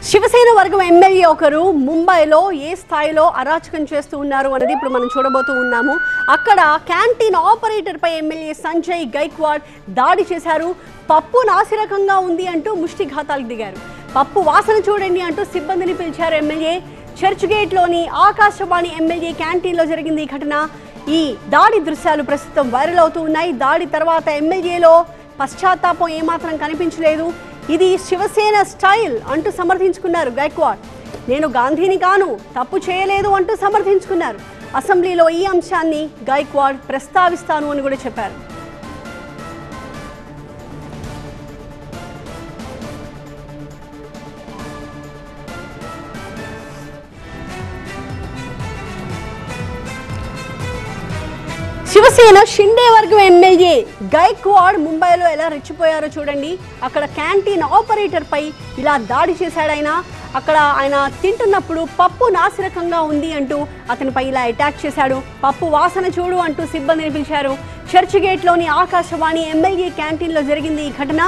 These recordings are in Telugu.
శివసేన వర్గం ఎమ్మెల్యే ఒకరు ముంబైలో ఏ స్థాయిలో అరాచకం చేస్తూ ఉన్నారు అనేది ఇప్పుడు మనం చూడబోతూ ఉన్నాము. అక్కడ క్యాంటీన్ ఆపరేటర్ పై ఎమ్మెల్యే సంజయ్ గైక్వాడ్ దాడి చేశారు. పప్పు నాసిరకంగా ఉంది అంటూ ముష్టిఘాతాలకు దిగారు. పప్పు వాసన చూడండి అంటూ సిబ్బందిని పిలిచారు ఎమ్మెల్యే. చర్చ్ గేట్లోని ఆకాశవాణి ఎమ్మెల్యే క్యాంటీన్లో జరిగింది ఈ ఘటన. ఈ దాడి దృశ్యాలు ప్రస్తుతం వైరల్ అవుతూ ఉన్నాయి. దాడి తర్వాత ఎమ్మెల్యేలో పశ్చాత్తాపం ఏమాత్రం కనిపించలేదు. ఇది శివసేన స్టైల్ అంటూ సమర్థించుకున్నారు గైక్వాడ్. నేను గాంధీని కాను, తప్పు చేయలేదు అంటూ సమర్థించుకున్నారు. అసెంబ్లీలో ఈ అంశాన్ని గైక్వాడ్ ప్రస్తావిస్తాను అని కూడా చెప్పారు. శివసేన షిండే వర్గం ఎమ్మెల్యే గైక్వాడ్ ముంబైలో ఎలా రెచ్చిపోయారో చూడండి. అక్కడ క్యాంటీన్ ఆపరేటర్ పై ఇలా దాడి చేశాడు ఆయన. అక్కడ ఆయన తింటున్నప్పుడు పప్పు నాసిరకంగా ఉంది అంటూ అతనిపై ఇలా అటాక్ చేశాడు. పప్పు వాసన చూడు అంటూ సిబ్బందిని పిలిచారు. చర్చ్ గేట్లోని ఆకాశవాణి ఎమ్మెల్యే క్యాంటీన్లో జరిగింది ఈ ఘటన.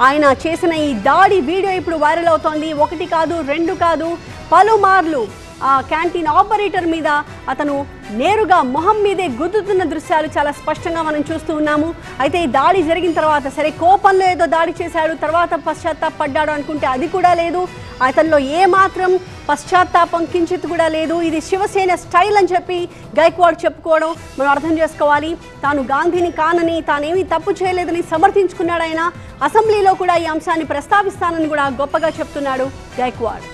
ఆయన చేసిన ఈ దాడి వీడియో ఇప్పుడు వైరల్ అవుతోంది. ఒకటి కాదు, రెండు కాదు, పలుమార్లు ఆ క్యాంటీన్ ఆపరేటర్ మీద అతను నేరుగా మొహం మీదే గుద్దుతున్న దృశ్యాలు చాలా స్పష్టంగా మనం చూస్తూ ఉన్నాము. అయితే ఈ దాడి జరిగిన తర్వాత సరే కోపంలో ఏదో దాడి చేశాడు, తర్వాత పశ్చాత్తాపడ్డాడు అనుకుంటే అది కూడా లేదు. అతనిలో ఏమాత్రం పశ్చాత్తాపం కించిత్ కూడా లేదు. ఇది శివసేన స్టైల్ అని చెప్పి గైక్వాడ్ చెప్పుకోవడం మనం అర్థం చేసుకోవాలి. తాను గాంధీని కానని, తానేమీ తప్పు చేయలేదని సమర్థించుకున్నాడు ఆయన. అసెంబ్లీలో కూడా ఈ అంశాన్ని ప్రస్తావిస్తానని కూడా గొప్పగా చెప్తున్నాడు గైక్వాడ్.